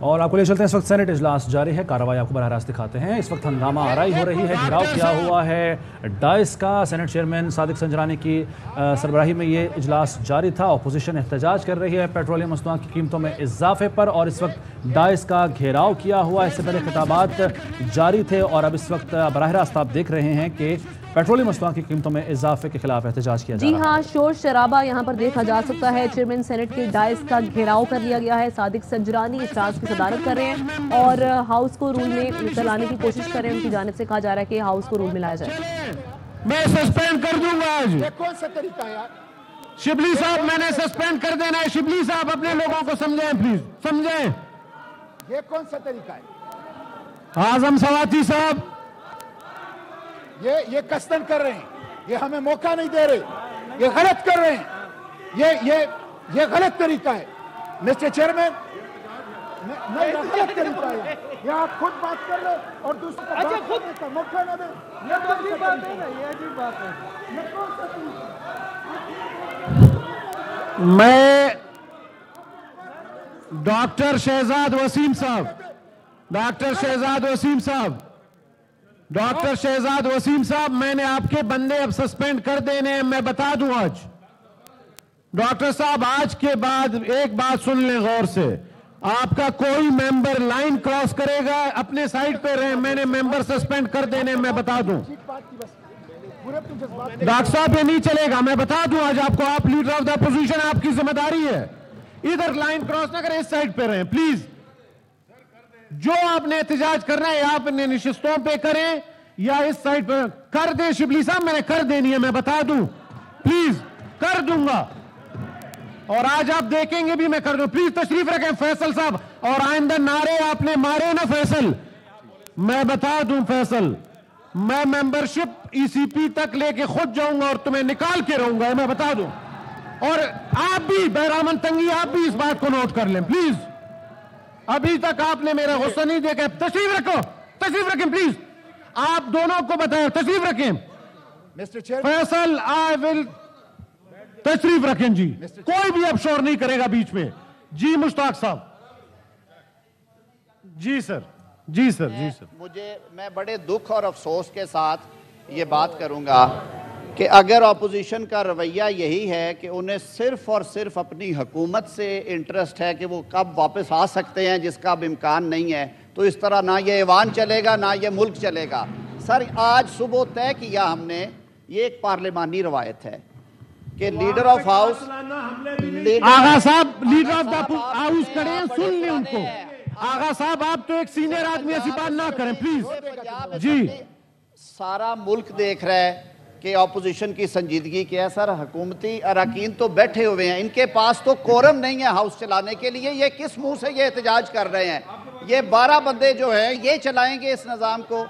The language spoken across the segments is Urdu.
اور آپ کو لے چلتے ہیں، اس وقت سینٹ اجلاس جاری ہے، کارروائی آپ کو براہ راست دکھاتے ہیں۔ اس وقت ہنگامہ آرائی ہو رہی ہے، گھیراؤ کیا ہوا ہے ڈائس کا۔ سینٹ چیئرمین صادق سنجرانی کی سربراہی میں یہ اجلاس جاری تھا۔ اپوزیشن احتجاج کر رہی ہے پیٹرولیم مصنوعات کی قیمتوں میں اضافے پر، اور اس وقت ڈائس کا گھیراؤ کیا ہوا ہے۔ اس سے پہلے خطابات جاری تھے، اور اب اس وقت براہ راست آپ دیکھ رہے ہیں کہ پیٹرولیم مصنوعات کی قیمتوں میں اضافے کے خلاف احتجاج کیا جا رہا ہے۔ جی ہاں، شور شرابہ یہاں پر دیکھا جا سکتا ہے۔ چیئرمین سینٹ کے ڈائس کا گھیراؤ کر لیا گیا ہے۔ صادق سنجرانی اجلاس کی صدارت کر رہے ہیں اور ہاؤس کو رول میں چلانے کی کوشش کر رہے ہیں۔ ان کی جانب سے کہا جا رہا ہے کہ ہاؤس کو رول میں لایا جائے۔ میں سسپینڈ کر دوں گا آج۔ یہ کون سا طریقہ ہے یار؟ شبلی صاحب میں نے سسپینڈ کر دینا ہے۔ شبلی صاحب اپنے لوگوں کو سمجھیں پلیز، سمجھیں۔ یہ کون سا طریقہ ہے؟ اعظم سواتی صاحب یہ قصدن کر رہے ہیں، یہ ہمیں موقع نہیں دے رہے، یہ غلط کر رہے ہیں، یہ غلط طریقہ ہے مسٹر چیئرمین۔ نہیں، غلط طریقہ ہے یہ۔ آپ خود بات کر لیں اور دوسرے کو بات کرنے کا موقع نہ دیں۔ یہ کون سی بات ہے؟ یہ عجیب بات ہے۔ یہ کون سا طریقہ ہے؟ میں ڈاکٹر شہزاد وسیم صاحب، ڈاکٹر شہزاد وسیم صاحب، ڈاکٹر شہزاد وسیم صاحب، میں نے آپ کے بندے اب سسپینڈ کر دینے ہیں۔ میں بتا دوں آج ڈاکٹر صاحب، آج کے بعد ایک بات سن لیں غور سے، آپ کا کوئی ممبر لائن کراس کرے گا اپنے سائٹ پہ رہیں، میں نے ممبر سسپینڈ کر دینے، میں بتا دوں ڈاکٹر صاحب یہ نہیں چلے گا، میں بتا دوں آج آپ کو۔ آپ لیڈر آف دا اپوزیشن، آپ کی ذمہ داری ہے، ادھر لائن کراس نہ کریں، اس سائٹ پہ رہیں پلیز۔ جو آپ نے احتجاج کرنا ہے آپ نے نشستوں پہ کریں یا اس سائٹ پہ کر دیں۔ شبلی صاحب میں نے کر دینی ہے، میں بتا دوں پلیز، کر دوں گا، اور آج آپ دیکھیں گے بھی میں کر دوں۔ پلیز تشریف رکھیں فیصل صاحب، اور آئندہ نعرے آپ نے مارے نا فیصل، میں بتا دوں فیصل، میں ممبرشپ ای سی پی تک لے کے خود جاؤں گا اور تمہیں نکال کے رہوں گا، میں بتا دوں۔ اور آپ بھی بہرامن تنگی، آپ بھی اس بات کو نوٹ کر لیں پلیز۔ ابھی تک آپ نے میرا غصہ نہیں دیکھا۔ تشریف رکھو، تشریف رکھیں پلیز، آپ دونوں کو بتائیں تشریف رکھیں۔ مسٹر چیئرمین، فیصل آئی ول، تشریف رکھیں جی، کوئی بھی اب شور نہیں کرے گا بیچ میں۔ جی مشتاق صاحب، جی سر، جی سر، جی سر۔ میں بڑے دکھ اور افسوس کے ساتھ یہ بات کروں گا کہ اگر اپوزیشن کا رویہ یہی ہے کہ انہیں صرف اور صرف اپنی حکومت سے انٹرسٹ ہے کہ وہ کب واپس آ سکتے ہیں، جس کا اب امکان نہیں ہے، تو اس طرح نہ یہ ایوان چلے گا نہ یہ ملک چلے گا۔ سر آج صبح طے کیا ہم نے، یہ ایک پارلیمانی روایت ہے کہ لیڈر آف ہاؤس، آغا صاحب لیڈر آف دا ہاؤس کھڑے ہیں، سن لیں ان کو۔ آغا صاحب آپ تو ایک سینئر آدمی، ایسی بات نہ کریں پلیز جی۔ سارا ملک دیکھ رہا ہے کہ اپوزیشن کی سنجیدگی کیا ہے۔ سر حکومتی اراکین تو بیٹھے ہوئے ہیں، ان کے پاس تو کورم نہیں ہے ہاؤس چلانے کے لیے، یہ کس منہ سے یہ احتجاج کر رہے ہیں؟ یہ 12 بندے جو ہیں یہ چلائیں گے اس نظام کو۔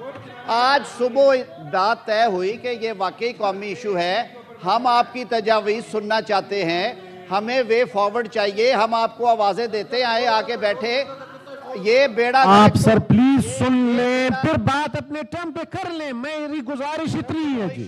آج صبح بات طے ہوئی کہ یہ واقعی قومی ایشو ہے، ہم آپ کی تجاویز سننا چاہتے ہیں، ہمیں وے فارورڈ چاہیے، ہم آپ کو آوازیں دیتے آئے، آگے بیٹھے، یہ بیڑا آپ سر پلیز سن لیں، پھر بات اپنے ٹائم پہ کر لیں، میری گزارش اتنی ہے جی۔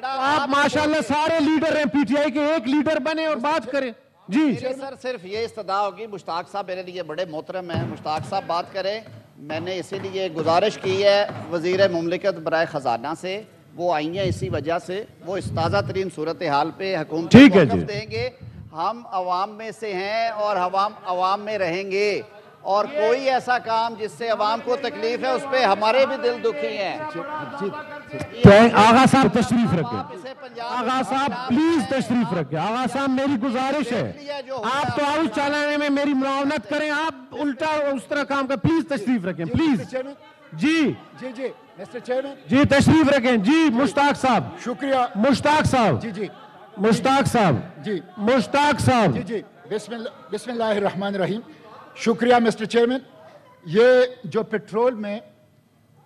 آپ ماشاءاللہ سارے لیڈر ہیں پی ٹی آئی کے، ایک لیڈر بنے اور بات کریں جی۔ سر صرف یہ استدعا ہوگی، مشتاق صاحب میرے لیے بڑے محترم ہیں، مشتاق صاحب بات کریں۔ میں نے اسی لیے گزارش کی ہے وزیر مملکت برائے خزانہ سے، وہ آئی ہیں اسی وجہ سے، وہ اس تازہ ترین صورتحال پہ حکومت موقف دیں گے۔ ہم عوام میں سے ہیں اور عوام میں رہیں گے، اور کوئی ایسا کام جس سے عوام کو تکلیف ہے اس پہ ہمارے بھی دل دکھی ہیں۔ آغا صاحب تشریف رکھیں، آغا صاحب پلیز تشریف رکھیں۔ آغا صاحب میری گزارش ہے، آپ تو ہاؤس چلانے میں میری معاونت کریں، آپ الٹا اس طرح کام کریں، پلیز تشریف رکھیں پلیز جی جی جی مسٹر چیئرمین، جی تشریف رکھیں جی۔ مشتاق صاحب، شکریہ مشتاق صاحب، جی جی مشتاق صاحب، جی مشتاق صاحب، جی جی بسم اللہ الرحمن الرحیم۔ شکریہ مسٹر چیئرمین۔ یہ جو پیٹرول میں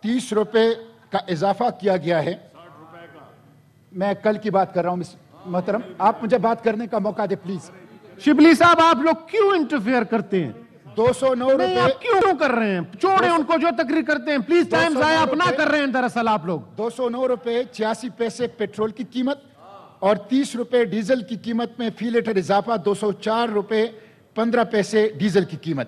30 روپے کا اضافہ کیا گیا ہے، میں کل کی بات کر رہا ہوں محترم، آپ مجھے بات کرنے کا موقع دے پلیز۔ شبلی صاحب آپ لوگ کیوں انٹرفیئر کرتے ہیں؟ 209 روپے آپ کیوں کر رہے ہیں؟ چھوڑیں ان کو جو تقریر کرتے ہیں، پلیز ٹائم ضائع اپنا کر رہے ہیں دراصل آپ لوگ۔ 209 روپے 86 پیسے پیٹرول کی قیمت اور 30 روپے ڈیزل کی قیمت میں فی لیٹر اضافہ، 204 روپے 15 پیسے ڈیزل کی قیمت۔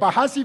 82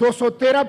213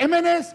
MNS,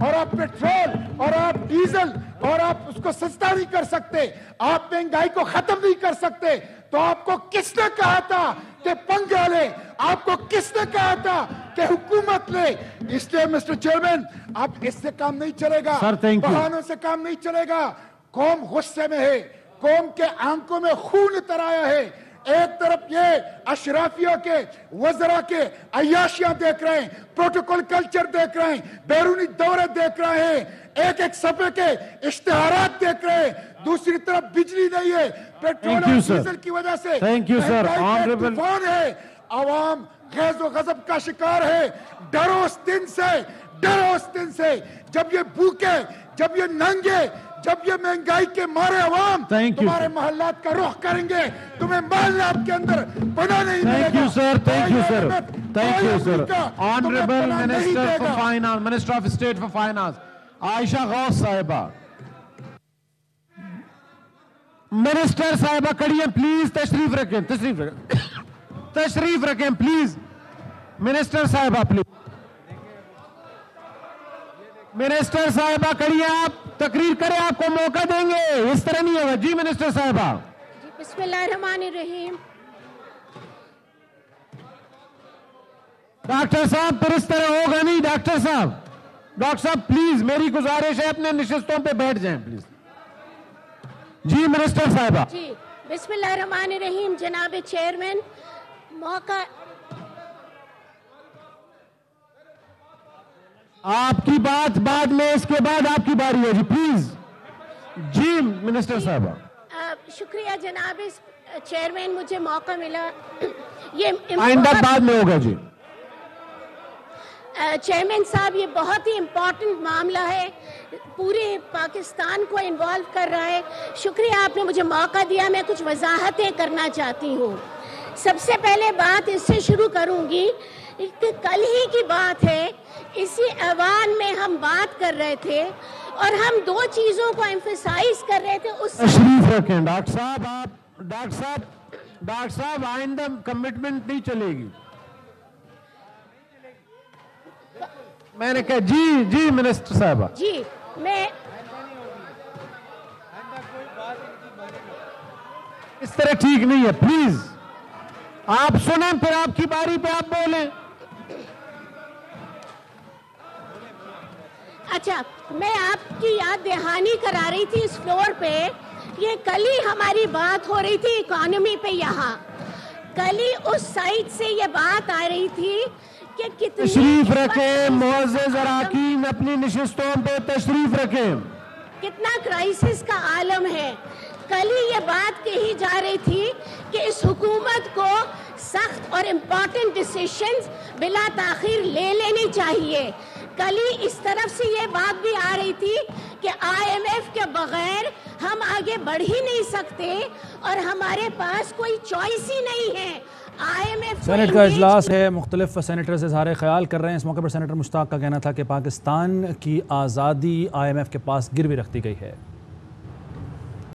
اور آپ پیٹرول اور آپ ڈیزل اور آپ اس کو سستا نہیں کر سکتے, آپ مہنگائی کو ختم نہیں کر سکتے, تو آپ کو کس نے کہا تھا کہ پنگا لے؟ آپ کو کس نے کہا تھا کہ حکومت لے؟ اس لیے مسٹر چیئرمین اب اس سے کام نہیں چلے گا, بہانوں سے کام نہیں چلے گا. قوم غصے میں ہے, قوم کے آنکھوں میں خون اتر آیا ہے. ایک طرف یہ اشرافیوں کے وزراء کے عیاشیاں دیکھ رہے ہیں, پروٹوکول کلچر دیکھ رہے ہیں, بیرونی دورے دیکھ رہے ہیں, ایک ایک صفحے کے اشتہارات دیکھ رہے ہیں. دوسری طرف بجلی نہیں ہے, پیٹرول اور ڈیزل کی وجہ سے مہنگائی کا طوفان ہے. عوام غیظ و غضب کا شکار ہے. ڈرو اس دن سے, ڈرو اس دن سے جب یہ بھوکے, جب یہ ننگے, جب یہ مہنگائی کے مارے عوام تمہارے محلات کا رخ کریں گے, تمہیں مالنا آپ کے اندر بنا نہیں ملے گا. Thank you sir, thank you sir, thank you sir. Honorable Minister for Finance, Minister of State for Finance, عائشہ غوث صاحبہ. منسٹر صاحبہ کھڑی ہیں, پلیز تشریف رکھیں, تشریف رکھیں, تشریف رکھیں پلیز. منسٹر صاحبہ پلیز, منسٹر صاحبہ کھڑی ہیں, آپ تقریر کریں, آپ کو موقع دیں گے, اس طرح نہیں ہوگا. جی منسٹر صاحبہ. بسم اللہ الرحمن الرحیم. ڈاکٹر صاحب پھر اس طرح ہوگا نہیں. ڈاکٹر صاحب, ڈاکٹر صاحب پلیز میری گزارش ہے اپنے نشستوں پہ بیٹھ جائیں پلیز. جی منسٹر صاحبہ. جی بسم اللہ الرحمن الرحیم. جناب چیئرمین, موقع آپ کی بات بعد میں, اس کے بعد آپ کی باری ہے. جی پلیز. جی منسٹر صاحبہ. شکریہ جناب چیئرمین, مجھے موقع ملا. یہ آئندہ بعد میں ہوگا. جی چیئرمین صاحب, یہ بہت ہی امپورٹنٹ معاملہ ہے, پورے پاکستان کو انوالو کر رہا ہے. شکریہ آپ نے مجھے موقع دیا. میں کچھ وضاحتیں کرنا چاہتی ہوں. سب سے پہلے بات اس سے شروع کروں گی کہ کل ہی کی بات ہے, اسی ایوان میں ہم بات کر رہے تھے اور ہم دو چیزوں کو ایمفیسائز کر رہے تھے. اس تشریف رکھیں ڈاکٹر صاحب. آپ ڈاکٹر صاحب آئندہ کمٹمنٹ نہیں چلے گی. میں نے کہا جی منسٹر صاحبہ. جی میں اس طرح ٹھیک نہیں ہے, پلیز آپ سنیں, پھر آپ کی باری پہ آپ بولیں. اچھا, میں آپ کی یاد دہانی کرا رہی تھی اس فلور پہ. یہ کل ہی ہماری بات ہو رہی تھی اکانومی پہ. یہاں کل ہی اس سائٹ سے یہ بات آ رہی تھی کہ کتنی تشریف رکھیں معزز اراکین, اپنی نشستوں پہ تشریف رکھیں. کتنا کرائسس کا عالم ہے. کل ہی یہ بات کہی جا رہی تھی کہ اس حکومت کو سخت اور امپورٹنٹ ڈیسیشنز بلا تاخیر لے لینی چاہیے. کل ہی اس طرف سے یہ بات بھی آ رہی تھی کہ آئی ایم ایف کے بغیر ہم آگے بڑھ ہی نہیں سکتے اور ہمارے پاس کوئی چوائس ہی نہیں ہے. سینٹ کا اجلاس ہے, مختلف سینیٹرز اظہار خیال کر رہے ہیں. اس موقع پر سینیٹر مشتاق کا کہنا تھا کہ پاکستان کی آزادی آئی ایم ایف کے پاس گروی رکھ دی گئی ہے.